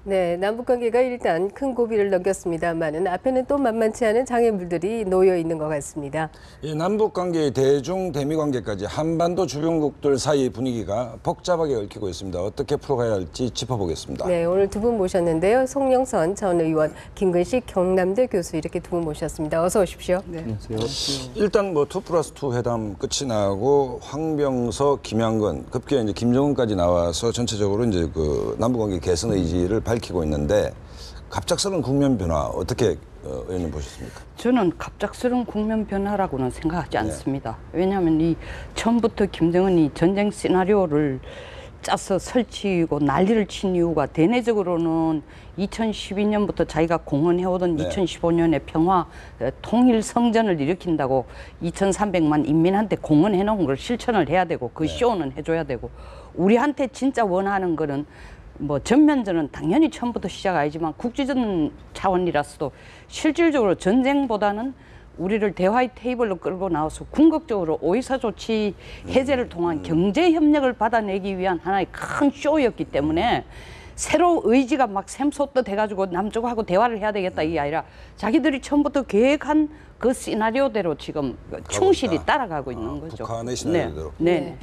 네, 남북관계가 일단 큰 고비를 넘겼습니다만은 앞에는 또 만만치 않은 장애물들이 놓여 있는 것 같습니다. 예, 남북관계의 대중 대미관계까지 한반도 주변국들 사이 분위기가 복잡하게 얽히고 있습니다. 어떻게 풀어가야 할지 짚어보겠습니다. 네, 오늘 두 분 모셨는데요. 송영선 전 의원, 김근식 경남대 교수 이렇게 두 분 모셨습니다. 어서 오십시오. 네. 안녕하세요. 일단 뭐 2+2 회담 끝이 나고 황병서, 김양근, 급기야 이제 김정은까지 나와서 전체적으로 이제 그 남북관계 개선 의지를 밝히고 있는데 갑작스러운 국면 변화 어떻게 의원님 보셨습니까? 저는 갑작스러운 국면 변화라고는 생각하지 않습니다. 왜냐하면 이 처음부터 김정은이 전쟁 시나리오를 짜서 설치고 난리를 친 이유가 대내적으로는 2012년부터 자기가 공언해오던 2015년에 평화 통일 성전을 일으킨다고 2,300만 인민한테 공언해놓은 걸 실천을 해야 되고 그 쇼는 해줘야 되고 우리한테 진짜 원하는 거는 뭐 전면전은 당연히 처음부터 시작 아니지만 국지전 차원이라서도 실질적으로 전쟁보다는 우리를 대화의 테이블로 끌고 나와서 궁극적으로 오이사 조치 해제를 통한 경제 협력을 받아내기 위한 하나의 큰 쇼였기 때문에 새로 의지가 막 샘솟듯 해가지고 남쪽하고 대화를 해야 되겠다 이게 아니라 자기들이 처음부터 계획한 그 시나리오대로 지금 충실히 따라가고 있는 거죠. 북한의 시나리오대로. 네.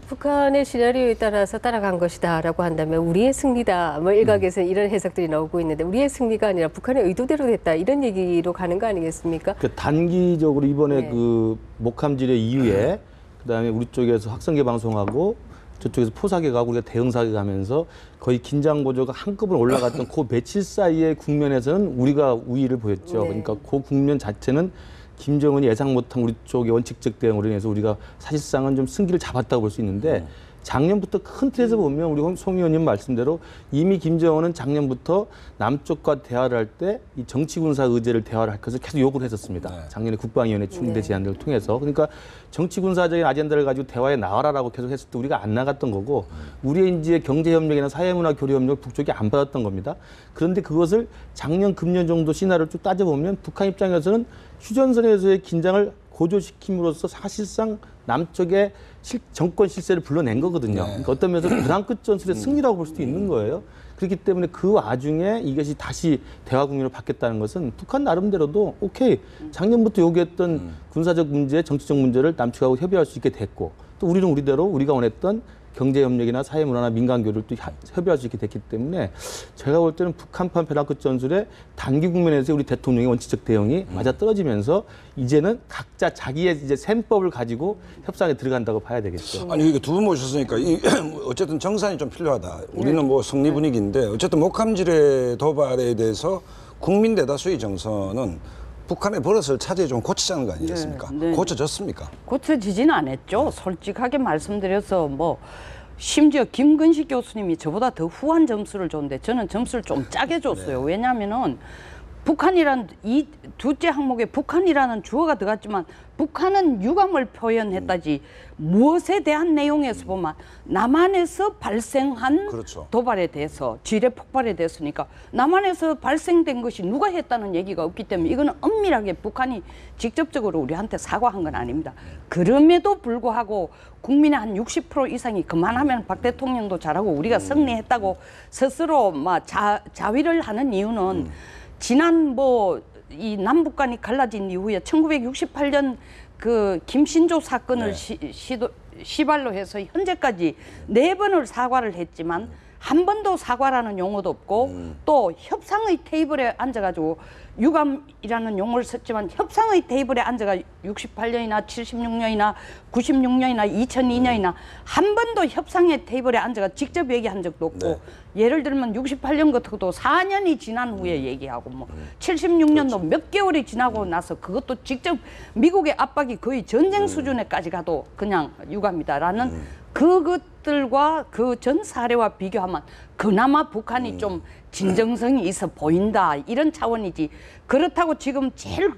북한의 시나리오에 따라서 따라간 것이다라고 한다면 우리의 승리다. 뭐 일각에서는 이런 해석들이 나오고 있는데 우리의 승리가 아니라 북한의 의도대로 됐다. 이런 얘기로 가는 거 아니겠습니까? 그 단기적으로 이번에 그 목함지뢰 이후에 그다음에 우리 쪽에서 확성기 방송하고 저쪽에서 포사기 가고 우리가 대응사기 가면서 거의 긴장 고조가 한급을 올라갔던 그 며칠 사이의 국면에서는 우리가 우위를 보였죠. 그러니까 그 국면 자체는 김정은이 예상 못한 우리 쪽의 원칙적 대응으로 인해서 우리가 사실상은 좀 승기를 잡았다고 볼 수 있는데 작년부터 큰 틀에서 보면 우리 송 의원님 말씀대로 이미 김정은은 작년부터 남쪽과 대화를 할 때 이 정치군사 의제를 대화를 할 것을 계속 요구를 했었습니다. 작년에 국방위원회 충대 제안들을 통해서. 그러니까 정치군사적인 아젠다를 가지고 대화에 나와라라고 계속 했을 때 우리가 안 나갔던 거고 우리의 이제 경제협력이나 사회문화 교류협력을 북쪽이 안 받았던 겁니다. 그런데 그것을 작년, 금년 정도 시나리오를 쭉 따져보면 북한 입장에서는 휴전선에서의 긴장을 고조시킴으로써 사실상 남쪽의 정권 실세를 불러낸 거거든요. 그러니까 어떤 면에서 부산 끝전술의 승리라고 볼 수도 있는 거예요. 그렇기 때문에 그 와중에 이것이 다시 대화 국면으로 바뀌었다는 것은 북한 나름대로도 오케이 작년부터 요구했던 군사적 문제, 정치적 문제를 남측하고 협의할 수 있게 됐고 또 우리는 우리대로 우리가 원했던 경제협력이나 사회문화나 민간교류를 또 협의할 수 있게 됐기 때문에 제가 볼 때는 북한판 벼랑 끝 전술의 단기 국면에서 우리 대통령의 원칙적 대응이 맞아떨어지면서 이제는 각자 자기의 이제 셈법을 가지고 협상에 들어간다고 봐야 되겠죠. 아니 이게 두 분 모셨으니까 어쨌든 정산이 좀 필요하다. 우리는 뭐 승리 분위기인데 어쨌든 목함지뢰 도발에 대해서 국민 대다수의 정서는 북한의 버릇을 차제에 좀 고치자는 거 아니겠습니까? 고쳐졌습니까? 고쳐지지는 않았죠. 솔직하게 말씀드려서 뭐 심지어 김근식 교수님이 저보다 더 후한 점수를 줬는데 저는 점수를 좀 짜게 줬어요. 왜냐하면은 북한이란 이 둘째 항목에 북한이라는 주어가 들어갔지만 북한은 유감을 표현했다지 무엇에 대한 내용에서 보면 남한에서 발생한 도발에 대해서 지뢰 폭발에 대해서니까 남한에서 발생된 것이 누가 했다는 얘기가 없기 때문에 이거는 엄밀하게 북한이 직접적으로 우리한테 사과한 건 아닙니다. 그럼에도 불구하고 국민의 한 60% 이상이 그만하면 박 대통령도 잘하고 우리가 승리했다고 스스로 막 자위를 하는 이유는 지난 이 남북 간이 갈라진 이후에 1968년 그 김신조 사건을 시발로 해서 현재까지 4번을 사과를 했지만 한 번도 사과라는 용어도 없고 또 협상의 테이블에 앉아가지고 유감이라는 용어를 썼지만 협상의 테이블에 앉아가 68년이나 76년이나 96년이나 2002년이나 한 번도 협상의 테이블에 앉아가 직접 얘기한 적도 없고 예를 들면 68년 같은 것도 4년이 지난 후에 얘기하고 뭐 76년도 몇 개월이 지나고 나서 그것도 직접 미국의 압박이 거의 전쟁 수준에까지 가도 그냥 유감이다라는 그것들과 그 전 사례와 비교하면 그나마 북한이 좀 진정성이 있어 보인다 이런 차원이지 그렇다고 지금 제일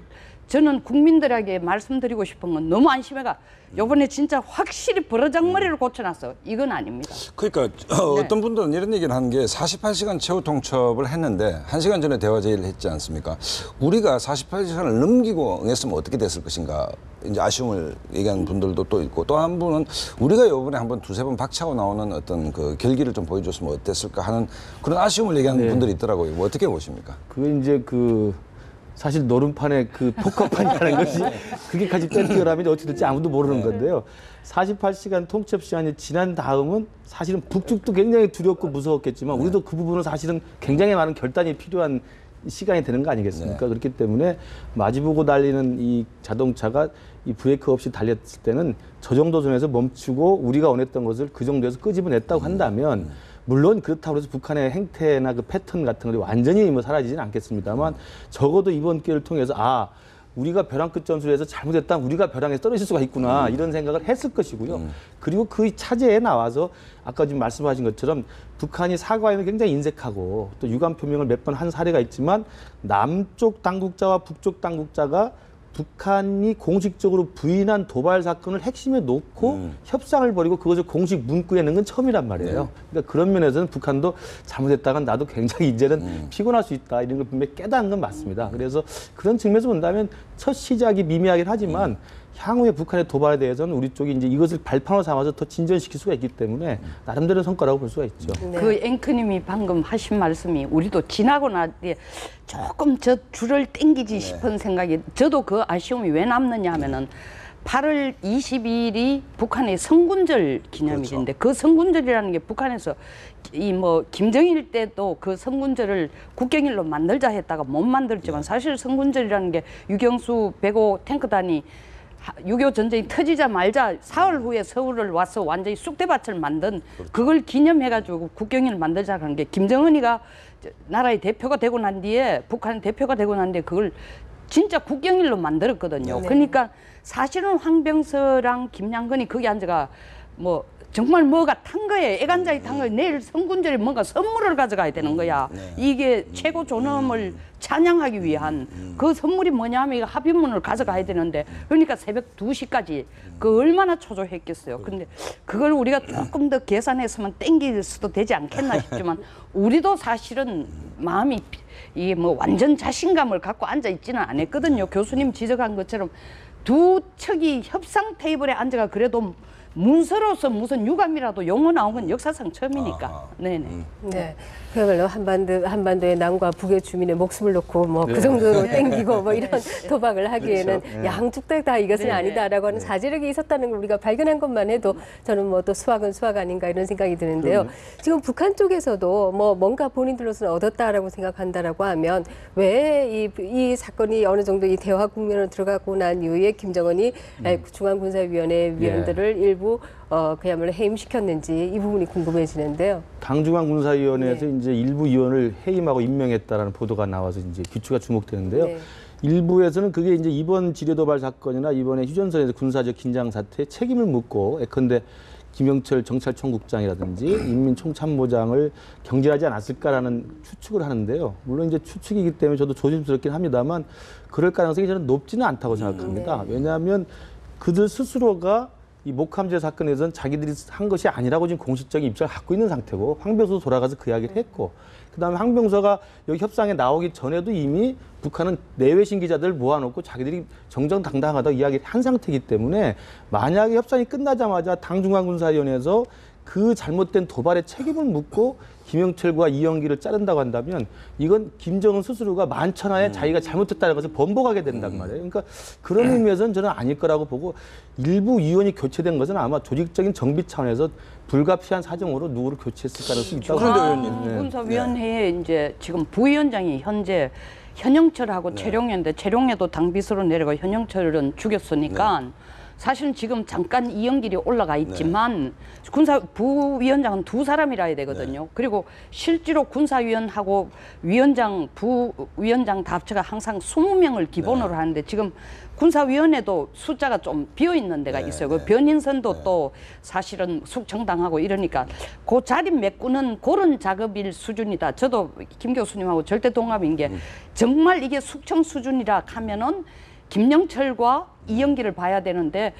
저는 국민들에게 말씀드리고 싶은 건 너무 안심해가 요번에 진짜 확실히 버르장머리를 고쳐놨어. 이건 아닙니다. 그러니까 어떤 분들은 이런 얘기를 하는 게 48시간 최후 통첩을 했는데 1시간 전에 대화 제의를 했지 않습니까? 우리가 48시간을 넘기고 응했으면 어떻게 됐을 것인가 이제 아쉬움을 얘기하는 분들도 또 있고 또 한 분은 우리가 이번에 한번 두세 번 박차고 나오는 어떤 그 결기를 좀 보여줬으면 어땠을까 하는 그런 아쉬움을 얘기하는 분들이 있더라고요. 뭐 어떻게 보십니까? 그게 이제 사실 노름판의 포커판이라는 것이 그게까지 뺀티어라면 어떻게 될지 아무도 모르는 건데요. 48시간 통첩 시간이 지난 다음은 사실은 북측도 굉장히 두렵고 무서웠겠지만 우리도 그 부분은 사실은 굉장히 많은 결단이 필요한 시간이 되는 거 아니겠습니까? 그렇기 때문에 마주보고 달리는 이 자동차가 이 브레이크 없이 달렸을 때는 저 정도 선에서 멈추고 우리가 원했던 것을 그 정도에서 끄집어냈다고 한다면 물론 그렇다고 해서 북한의 행태나 그 패턴 같은 것이 완전히 사라지지는 않겠습니다만 적어도 이번 기회를 통해서 우리가 벼랑 끝 전술에서 잘못했다 우리가 벼랑에서 떨어질 수가 있구나 이런 생각을 했을 것이고요. 그리고 그 차제에 나와서 아까 지금 말씀하신 것처럼 북한이 사과에는 굉장히 인색하고 또 유감 표명을 몇 번 한 사례가 있지만 남쪽 당국자와 북쪽 당국자가 북한이 공식적으로 부인한 도발 사건을 핵심에 놓고 협상을 벌이고 그것을 공식 문구에 넣은 건 처음이란 말이에요. 그러니까 그런 면에서는 북한도 잘못했다간 나도 굉장히 이제는 피곤할 수 있다 이런 걸 분명히 깨달은 건 맞습니다. 그래서 그런 측면에서 본다면 첫 시작이 미미하긴 하지만 향후에 북한의 도발에 대해서는 우리 쪽이 이제 이것을 발판으로 삼아서 더 진전시킬 수가 있기 때문에 나름대로 성과라고 볼 수가 있죠. 네. 그 앵커님이 방금 하신 말씀이 우리도 지나고 나 뒤에 조금 저 줄을 땡기지 싶은 생각이 저도 그 아쉬움이 왜 남느냐 하면은 8월 22일이 북한의 성군절 기념일인데 그 성군절이라는 게 북한에서 김정일 때도 그 성군절을 국경일로 만들자 했다가 못 만들었지만 사실 성군절이라는 게 유경수 105 탱크단이 6.25 전쟁이 터지자 말자 4월 후에 서울을 와서 완전히 쑥대밭을 만든 그걸 기념해가지고 국경일을 만들자는 게 김정은이가 나라의 대표가 되고 난 뒤에 북한 대표가 되고 난 뒤에 그걸 진짜 국경일로 만들었거든요. 네. 그러니까 사실은 황병서랑 김양근이 거기 앉아가 정말 뭐가 탄 거예요. 애간장이 탄 거예요. 내일 성군절에 뭔가 선물을 가져가야 되는 거야. 이게 최고 존엄을 찬양하기 위한 그 선물이 뭐냐면 이거 합의문을 가져가야 되는데 그러니까 새벽 2시까지 그 얼마나 초조했겠어요. 근데 그걸 우리가 조금 더 계산했으면 땡길 수도 되지 않겠나 싶지만 우리도 사실은 마음이 이게 완전 자신감을 갖고 앉아 있지는 않았거든요. 교수님 지적한 것처럼 두 척이 협상 테이블에 앉아가 그래도 문서로서 무슨 유감이라도 용어 나온 건 역사상 처음이니까. 네네. 네. 그야말로 한반도의 남과 북의 주민의 목숨을 놓고 그 정도로 땡기고 이런 도박을 하기에는 그렇죠. 양쪽 다 이것은 아니다라고 하는 사지력이 있었다는 걸 우리가 발견한 것만 해도 저는 또 수학은 수학 아닌가 이런 생각이 드는데요. 지금 북한 쪽에서도 뭔가 본인들로서는 얻었다라고 생각한다라고 하면 왜 이 사건이 어느 정도 이 대화 국면으로 들어가고 난 이후에 김정은이 중앙군사위원회 위원들을 일부 그야말로 해임시켰는지 이 부분이 궁금해지는데요. 당중앙군사위원회에서 이제 일부 위원을 해임하고 임명했다라는 보도가 나와서 이제 귀추가 주목되는데요. 네. 일부에서는 그게 이제 이번 지뢰도발 사건이나 이번에 휴전선에서 군사적 긴장 사태에 책임을 묻고 예컨대 김영철 정찰총국장이라든지 인민총참모장을 경질하지 않았을까라는 추측을 하는데요. 물론 이제 추측이기 때문에 저도 조심스럽긴 합니다만 그럴 가능성이 저는 높지는 않다고 생각합니다. 왜냐하면 그들 스스로가 이 목함제 사건에서는 자기들이 한 것이 아니라고 지금 공식적인 입장을 갖고 있는 상태고 황병서도 돌아가서 그 이야기를 했고 그다음에 황병서가 여기 협상에 나오기 전에도 이미 북한은 내외신 기자들을 모아놓고 자기들이 정정당당하다고 이야기를 한 상태이기 때문에 만약에 협상이 끝나자마자 당중앙군사위원회에서 그 잘못된 도발의 책임을 묻고 김영철과 이영기를 자른다고 한다면 이건 김정은 스스로가 만천하에 자기가 잘못했다는 것을 번복하게 된단 말이에요. 그러니까 그런 의미에서는 저는 아닐 거라고 보고 일부 위원이 교체된 것은 아마 조직적인 정비 차원에서 불가피한 사정으로 누구를 교체했을 가능성이 있다고 그런데 군사위원회에 이제 지금 부위원장이 현재 현영철하고 최룡해인데 최룡해도 당비서로 내려가 현영철은 죽였으니까 사실은 지금 잠깐 이영길이 올라가 있지만 군사 부위원장은 두 사람이라 해야 되거든요. 그리고 실제로 군사위원하고 위원장, 부위원장 다 합쳐가 항상 20명을 기본으로 하는데 지금 군사위원회도 숫자가 좀 비어있는 데가 있어요. 그 변인선도 또 사실은 숙청당하고 이러니까 그 자리 메꾸는 그런 작업일 수준이다. 저도 김 교수님하고 절대 동감인 게 정말 이게 숙청 수준이라 하면은 김영철과 이영기를 봐야 되는데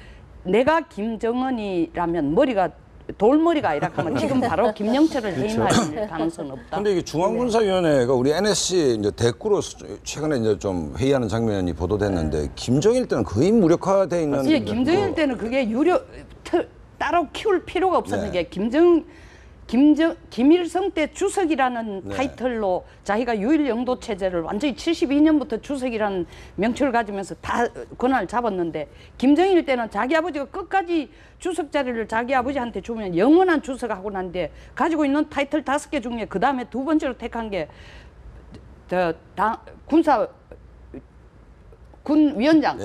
내가 김정은이라면 머리가 돌머리가 아니라 하면 지금 바로 김영철을 해임할 가능성은 없다. 근데 이게 중앙군사위원회가 우리 NSC 이제 대꾸로 최근에 이제 좀 회의하는 장면이 보도됐는데 김정일 때는 거의 무력화돼 있는. 예, 김정일 때는 그게 따로 키울 필요가 없었는 네. 게 김일성 때 주석이라는 타이틀로 자기가 유일영도 체제를 완전히 72년부터 주석이라는 명칭을 가지면서 다 권한을 잡았는데 김정일 때는 자기 아버지가 끝까지 주석 자리를 자기 아버지한테 주면 영원한 주석하고 난데 가지고 있는 타이틀 5개 중에 그 다음에 두 번째로 택한 게 군위원장,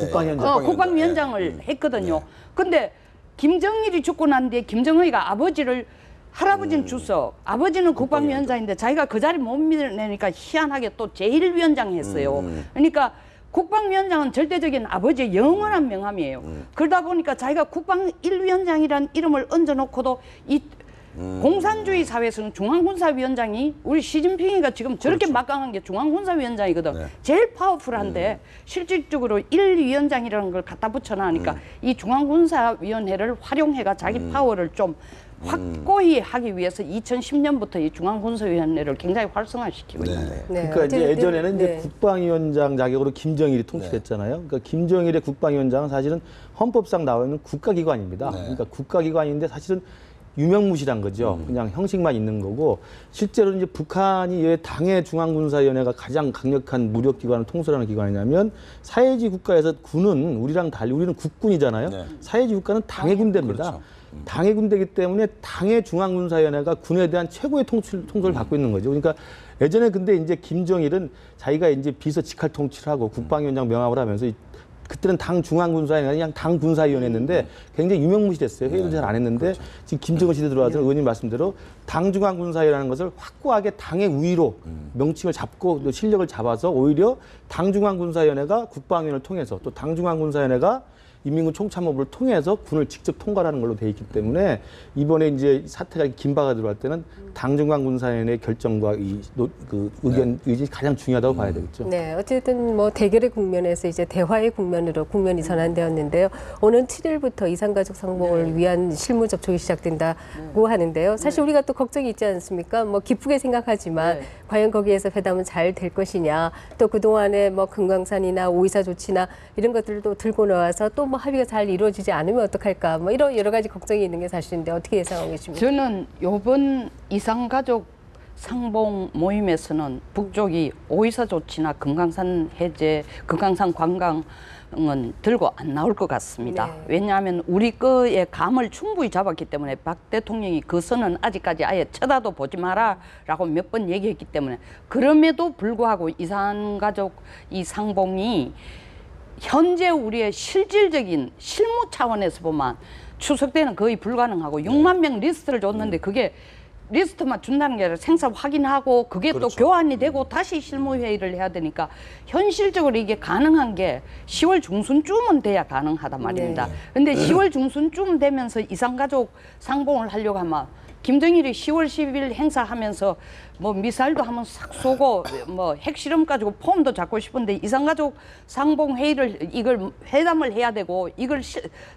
국방위원장을 했거든요. 근데 김정일이 죽고 난 뒤에 김정은이가 아버지를 할아버지는 주석, 아버지는 국방위원장인데 자기가 그 자리 못 밀어내니까 희한하게 또 제1위원장 했어요. 그러니까 국방위원장은 절대적인 아버지의 영원한 명함이에요. 그러다 보니까 자기가 국방 1위원장이라는 이름을 얹어놓고도 이 공산주의 사회에서는 중앙군사위원장이 우리 시진핑이가 지금 저렇게 막강한 게 중앙군사위원장이거든. 네. 제일 파워풀한데 실질적으로 1위원장이라는 걸 갖다 붙여놔니까 이 중앙군사위원회를 활용해가 자기 파워를 좀 확고히 하기 위해서 2010년부터 이 중앙군사위원회를 굉장히 활성화시키고 있는 거예요. 네. 그러니까 이제 예전에는 이제 네. 국방위원장 자격으로 김정일이 통치했잖아요. 그러니까 김정일의 국방위원장은 사실은 헌법상 나와 있는 국가기관입니다. 그러니까 국가기관인데 사실은 유명무실한 거죠. 그냥 형식만 있는 거고 실제로 이제 북한이 왜 당의 중앙군사위원회가 가장 강력한 무력기관을 통솔하는 기관이냐면 사회주의 국가에서 군은 우리랑 달리 우리는 국군이잖아요. 네. 사회주의 국가는 당의 군대입니다. 그렇죠. 당의 군대이기 때문에 당의 중앙군사위원회가 군에 대한 최고의 통솔을 받고 있는 거죠. 그러니까 예전에 근데 이제 김정일은 자기가 이제 비서 직할 통치를 하고 국방위원장 명함을 하면서 그때는 당 중앙군사위원회 그냥 당 군사위원회였는데 굉장히 유명무실했어요. 회의도 잘 안 했는데 지금 김정은 시대 들어와서 의원님 말씀대로 당 중앙군사위라는 것을 확고하게 당의 우위로 명칭을 잡고 또 실력을 잡아서 오히려 당 중앙군사위원회가 국방위원회를 통해서 또 당 중앙군사위원회가 인민군 총참모부를 통해서 군을 직접 통과하는 걸로 돼 있기 때문에 이번에 이제 사태가 긴박하게 들어갈 때는 당중앙군사위원회의 결정과 그 의견 의지 가장 중요하다고 봐야 되겠죠. 네, 어쨌든 뭐 대결의 국면에서 이제 대화의 국면으로 국면이 전환되었는데요. 오는 7일부터 이산가족 상봉을 위한 실무 접촉이 시작된다고 하는데요. 사실 우리가 또 걱정이 있지 않습니까? 뭐 기쁘게 생각하지만 과연 거기에서 회담은 잘 될 것이냐, 또 그동안에 뭐 금강산이나 오이사 조치나 이런 것들도 들고 나와서 또 뭐 합의가 잘 이루어지지 않으면 어떡할까, 뭐 이런 여러 가지 걱정이 있는 게 사실인데 어떻게 예상하고 계십니까? 저는 이번 이산가족 상봉 모임에서는 북쪽이 오이사 조치나 금강산 해제, 금강산 관광은 들고 안 나올 것 같습니다. 네. 왜냐하면 우리 거의 감을 충분히 잡았기 때문에 박 대통령이 그 선은 아직까지 아예 쳐다도 보지 마라라고 몇 번 얘기했기 때문에 그럼에도 불구하고 이산가족 이 상봉이 현재 우리의 실질적인 실무 차원에서 보면 추석 때는 거의 불가능하고 6만 명 리스트를 줬는데 그게 리스트만 준다는 게 아니라 생사 확인하고 그게 그렇죠. 또 교환이 되고 다시 실무회의를 해야 되니까 현실적으로 이게 가능한 게 10월 중순쯤은 돼야 가능하단 말입니다. 근데 10월 중순쯤 되면서 이산가족 상봉을 하려고 하면 김정일이 10월 10일 행사하면서 뭐 미사일도 한번 싹 쏘고 뭐 핵실험 가지고 폼도 잡고 싶은데 이산가족 상봉 회의를 이걸 회담을 해야 되고 이걸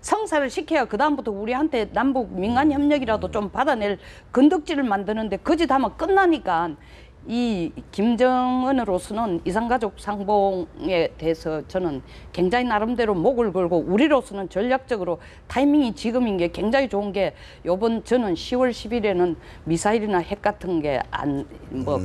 성사를 시켜야 그 다음부터 우리한테 남북 민간 협력이라도 좀 받아낼 건덕지를 만드는데 거짓 하면 끝나니까 이 김정은으로서는 이산가족 상봉에 대해서 저는 굉장히 나름대로 목을 걸고 우리로서는 전략적으로 타이밍이 지금인 게 굉장히 좋은 게 요번 저는 10월 10일에는 미사일이나 핵 같은 게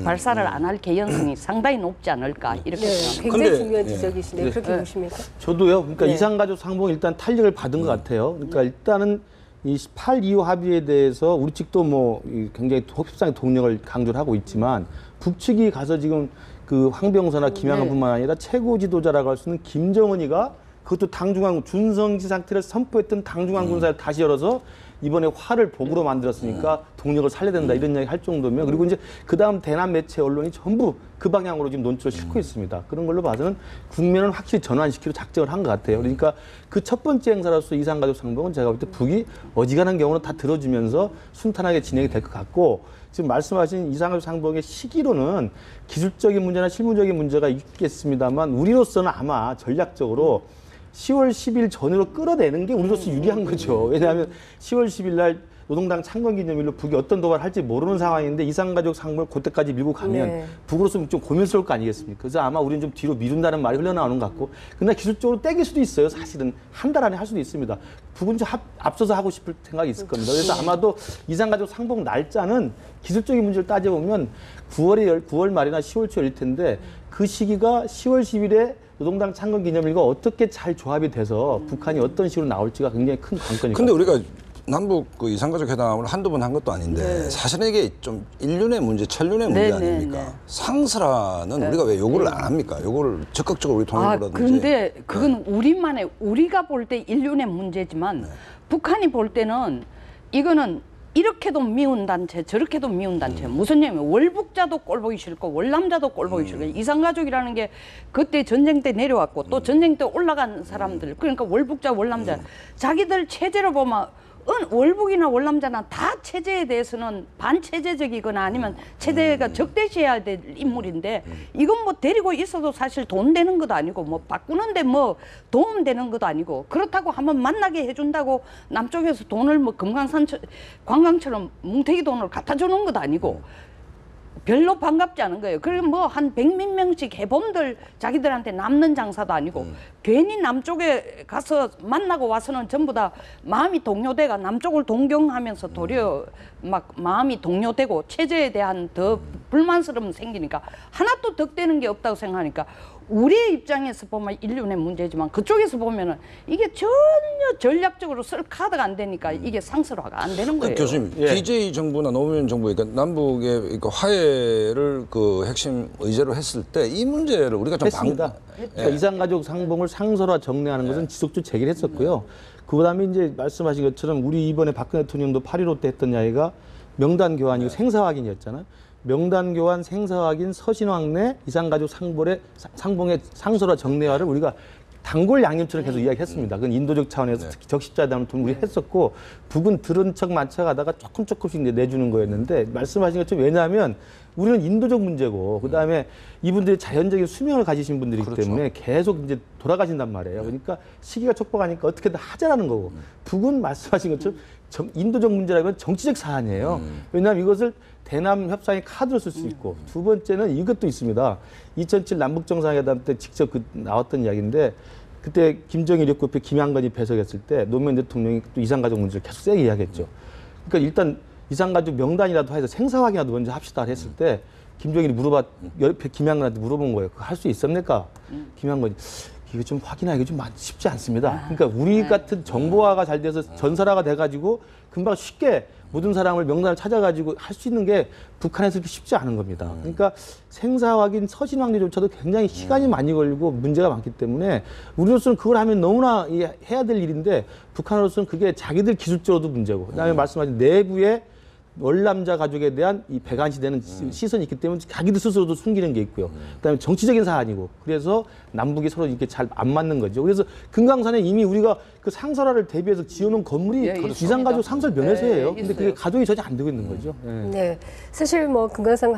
발사를 안 할 개연성이 상당히 높지 않을까 이렇게 네, 생각합니다. 굉장히 근데, 중요한 예. 지적이시네요. 그렇게 보십니까? 저도요. 그러니까 네. 이산가족 상봉 일단 탄력을 받은 것 같아요. 그러니까 일단은 이 8.25 합의에 대해서 우리 측도 뭐 굉장히 협상의 동력을 강조를 하고 있지만 북측이 가서 지금 그 황병서나 김양은뿐만 아니라 최고 지도자라고 할 수 있는 김정은이가 그것도 당중앙 준성시 상태를 선포했던 당중앙군사를 다시 열어서 이번에 화를 복으로 만들었으니까 동력을 살려야 된다 이런 이야기 할 정도면 그리고 이제 그다음 대남 매체 언론이 전부 그 방향으로 지금 논조를 싣고 있습니다. 그런 걸로 봐서는 국면은 확실히 전환시키려 작정을 한 것 같아요. 그러니까 그 첫 번째 행사로서 이산가족 상봉은 제가 볼 때 북이 어지간한 경우는 다 들어주면서 순탄하게 진행이 될 것 같고 지금 말씀하신 이산가족 상봉의 시기로는 기술적인 문제나 실무적인 문제가 있겠습니다만 우리로서는 아마 전략적으로 10월 10일 전으로 끌어내는 게 우리로서 유리한 거죠. 왜냐하면 10월 10일 날 노동당 창건기념일로 북이 어떤 도발을 할지 모르는 상황인데 이산가족 상봉을 그때까지 밀고 가면 네. 북으로서 좀 고민스러울 거 아니겠습니까? 그래서 아마 우리는 좀 뒤로 미룬다는 말이 흘러나오는 것 같고 그러나 기술적으로 땡길 수도 있어요. 사실은 한 달 안에 할 수도 있습니다. 북은 좀 앞서서 하고 싶을 생각이 있을 겁니다. 그래서 아마도 이산가족 상봉 날짜는 기술적인 문제를 따져보면 9월 말이나 10월 초일 텐데 그 시기가 10월 10일에 노동당 창건 기념일과 어떻게 잘 조합이 돼서 북한이 어떤 식으로 나올지가 굉장히 큰 관건입니다. 근데 우리가 남북 그 이산가족 회담을 한두 번 한 것도 아닌데 사실은 이게 좀 인륜의 문제, 천륜의 문제 네, 아닙니까? 네, 네. 상설화는 우리가 왜 요구를 안 합니까? 요거를 적극적으로 우리 통일부라든지. 그런데 그건 우리가 볼 때 인륜의 문제지만 북한이 볼 때는 이거는 이렇게도 미운 단체, 저렇게도 미운 단체. 무슨 얘기냐면 월북자도 꼴보기 싫고 월남자도 꼴보기 싫고 이산가족이라는 게 그때 전쟁 때 내려왔고 또 전쟁 때 올라간 사람들 그러니까 월북자, 월남자 자기들 체제로 보면 월북이나 월남자나 다 체제에 대해서는 반체제적이거나 아니면 체제가 적대시해야 될 인물인데 이건 뭐 데리고 있어도 사실 돈 되는 것도 아니고 뭐 바꾸는데 뭐 도움 되는 것도 아니고 그렇다고 한번 만나게 해준다고 남쪽에서 돈을 뭐 금강산 관광처럼 뭉태기 돈을 갖다 주는 것도 아니고 별로 반갑지 않은 거예요. 그리고 뭐 한 100몇 명씩 해범들 자기들한테 남는 장사도 아니고 괜히 남쪽에 가서 만나고 와서는 전부 다 마음이 동요돼가 남쪽을 동경하면서 도리어 막 마음이 동요되고 체제에 대한 더 불만스러움 생기니까 하나도 덕되는 게 없다고 생각하니까 우리의 입장에서 보면 인륜의 문제지만 그쪽에서 보면은 이게 전혀 전략적으로 쓸 카드가 안 되니까 이게 상설화가 안 되는 거예요. 교수님, 예. DJ 정부나 노무현 정부, 그러니까 남북의 그 화해를 그 핵심 의제로 했을 때 이 문제를 우리가 좀 했습니다. 그러니까 이산가족 상봉을 상설화 정리하는 것은 지속적으로 제기를 했었고요. 그다음에 이제 말씀하신 것처럼 우리 이번에 박근혜 대통령도 8.15 때 했던 이야기가 명단 교환이고 생사 확인이었잖아요. 명단 교환, 생사 확인, 서신 확내, 이산가족 상봉의 상설화 정례화를 우리가 단골 양념처럼 계속 이야기했습니다. 그건 인도적 차원에서 특히 적십자단을 우리 했었고 북은 들은 척 만척하다가 조금씩 이제 내주는 거였는데 말씀하신 것처럼 왜냐하면 우리는 인도적 문제고 그다음에 이분들이 자연적인 수명을 가지신 분들이기 때문에 계속 이제 돌아가신단 말이에요. 그러니까 시기가 촉박하니까 어떻게든 하자라는 거고 북은 말씀하신 것처럼 인도적 문제라면 정치적 사안이에요. 왜냐하면 이것을 대남 협상의 카드로 쓸 수 있고 두 번째는 이것도 있습니다. 2007 남북 정상회담 때 직접 나왔던 이야기인데 그때 김정일 역구표 김양건이 배석했을 때 노무현 대통령이 또 이산가족 문제를 계속 세게 이야기했죠. 그러니까 일단 이산가족 명단이라도 해서 생사 확인이라도 먼저 합시다 했을 때 김정일이 옆에 김양건한테 물어본 거예요. 그거 할 수 있습니까? 김양건이 이거 좀 확인하기 좀 쉽지 않습니다. 그러니까 우리 같은 정보화가 잘 돼서 전설화가 돼가지고 금방 쉽게 모든 사람을 명단을 찾아가지고 할 수 있는 게 북한에서 그렇게 쉽지 않은 겁니다. 그러니까 생사 확인, 서신 확인조차도 굉장히 시간이 많이 걸리고 문제가 많기 때문에 우리로서는 그걸 하면 너무나 해야 될 일인데 북한으로서는 그게 자기들 기술적으로도 문제고 그다음에 말씀하신 내부의 월남자 가족에 대한 이 배관시되는 시선이 있기 때문에 자기들 스스로도 숨기는 게 있고요. 그다음에 정치적인 사안이고 그래서 남북이 서로 이렇게 잘 안 맞는 거죠. 그래서 금강산에 이미 우리가 그 상설화를 대비해서 지어놓은 건물이 이산가족 상설 면에서예요. 근데 그게 가동이 전혀 안 되고 있는 거죠. 네, 사실 뭐 금강산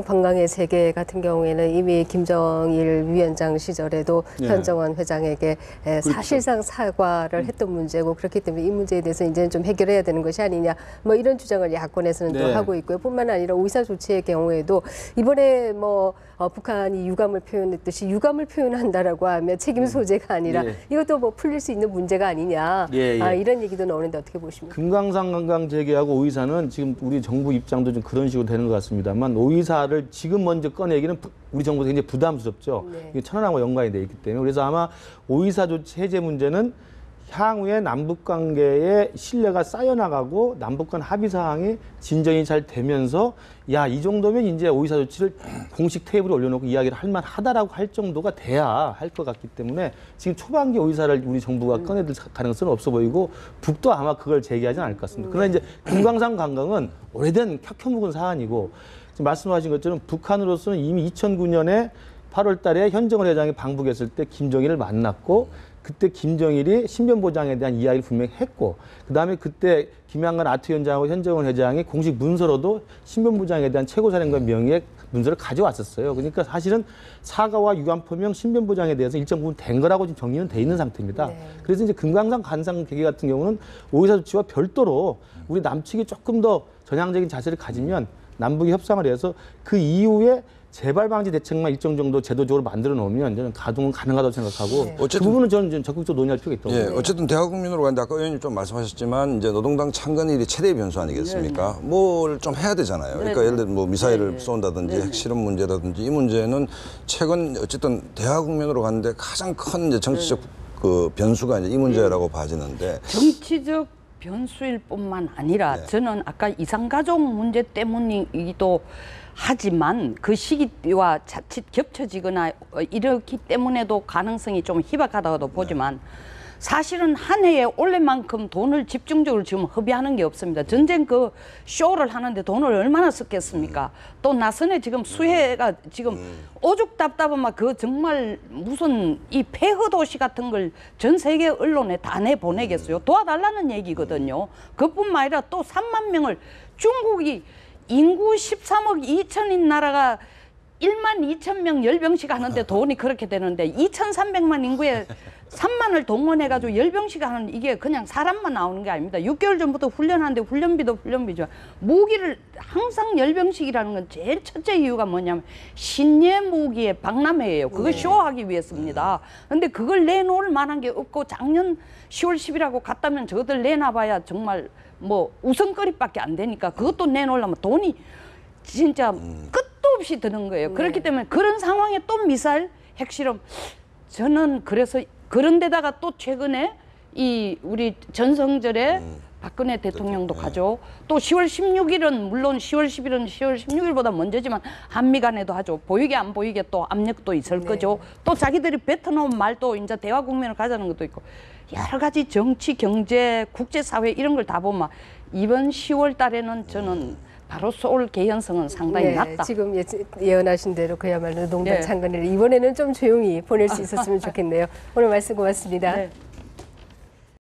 관광의 세계 같은 경우에는 이미 김정일 위원장 시절에도 현정원 회장에게 사실상 사과를 했던 문제고 그렇기 때문에 이 문제에 대해서 이제는 좀 해결해야 되는 것이 아니냐 뭐 이런 주장을 야권에서는 또 하고 있고요. 뿐만 아니라 오이사 조치의 경우에도 이번에 뭐 북한이 유감을 표현했듯이 유감을 표현한다라고 하면 책임 소재가 아니라 이것도 뭐 풀릴 수 있는 문제가 아니냐 이런 얘기도 나오는데 어떻게 보십니까? 금강산 관광 재개하고 오이사는 지금 우리 정부 입장도 좀 그런 식으로 되는 것 같습니다만 오이사를 지금 먼저 꺼내기는 우리 정부도 굉장히 부담스럽죠. 이게 천안함과 연관이 돼 있기 때문에 그래서 아마 오이사 조치 해제 문제는 향후에 남북 관계의 신뢰가 쌓여나가고 남북 간 합의 사항이 진전이 잘 되면서 야, 이 정도면 이제 오이사 조치를 공식 테이블에 올려놓고 이야기를 할 만하다라고 할 정도가 돼야 할 것 같기 때문에 지금 초반기 오이사를 우리 정부가 꺼내들 가능성은 없어 보이고 북도 아마 그걸 제기하지는 않을 것 같습니다. 그러나 이제 금강산 관광은 오래된 켜켜묵은 사안이고 지금 말씀하신 것처럼 북한으로서는 이미 2009년에 8월 달에 현정을 회장이 방북했을 때 김정일을 만났고 그때 김정일이 신변보장에 대한 이야기를 분명히 했고 그다음에 그때 김양간 아트위원장하고 현정원 회장이 공식 문서로도 신변보장에 대한 최고사령관 명의의 문서를 가져왔었어요. 그러니까 사실은 사과와 유감표명 신변보장에 대해서 일정 부분 된 거라고 지금 정리는 돼 있는 상태입니다. 네. 그래서 이제 금강산 관상 계획 같은 경우는 오이사 조치와 별도로 우리 남측이 조금 더 전향적인 자세를 가지면 남북이 협상을 해서 그 이후에 재발 방지 대책만 일정 정도 제도적으로 만들어 놓으면 저는 가동은 가능하다고 생각하고 네. 그 어쨌든- 부분은 저는 적극적으로 논의할 필요가 있다고 예, 봅니다. 어쨌든 대화 국민으로 가는데 아까 의원님 좀 말씀하셨지만 이제 노동당 창건일이 최대의 변수 아니겠습니까? 뭘 좀 해야 되잖아요. 그러니까 예를 들어 뭐 미사일을 쏜다든지 핵실험 문제라든지 이 문제는 최근 어쨌든 대화 국민으로 가는데 가장 큰 이제 정치적 그 변수가 이제 이 문제라고 봐지는데 정치적 변수일 뿐만 아니라 네. 저는 아까 이산가족 문제 때문이기도 하지만 그 시기와 자칫 겹쳐지거나 이렇기 때문에도 가능성이 좀 희박하다고도 보지만 사실은 한 해에 올해만큼 돈을 집중적으로 지금 허비하는 게 없습니다. 전쟁 그 쇼를 하는데 돈을 얼마나 썼겠습니까? 또 나선에 지금 수해가 지금 오죽 답답한 막 그 정말 무슨 이 폐허 도시 같은 걸 전 세계 언론에 다 내보내겠어요. 도와달라는 얘기거든요. 그뿐만 아니라 또 3만 명을 중국이 인구 13억 2천인 나라가 1만 2천 명 열병식 하는데 돈이 그렇게 되는데 2,300만 인구에 3만을 동원해가지고 열병식 하는 이게 그냥 사람만 나오는 게 아닙니다. 6개월 전부터 훈련하는데 훈련비도 훈련비죠. 무기를 항상 열병식이라는 건 제일 첫째 이유가 뭐냐면 신예 무기의 박람회예요. 그거 쇼하기 위해서입니다. 근데 그걸 내놓을 만한 게 없고 작년 10월 10일하고 갔다면 저것들 내놔봐야 정말 뭐 우선거리밖에 안 되니까 그것도 내놓으려면 돈이 진짜 끝도 없이 드는 거예요. 그렇기 때문에 그런 상황에 또 미사일 핵실험 저는 그래서 그런 데다가 또 최근에 이 우리 전성절에 박근혜 대통령도 가죠. 또 10월 16일은 물론 10월 10일은 10월 16일보다 먼저지만 한미 간에도 하죠. 보이게 안 보이게 또 압력도 있을 거죠. 또 자기들이 뱉어놓은 말도 이제 대화 국면을 가자는 것도 있고 여러 가지 정치, 경제, 국제사회 이런 걸 다 보면 이번 10월 달에는 저는 바로 쏠 개연성은 상당히 낮다. 지금 예언하신 대로 그야말로 노동당 네. 창건일 이번에는 좀 조용히 보낼 수 있었으면 좋겠네요. 오늘 말씀 고맙습니다. 네.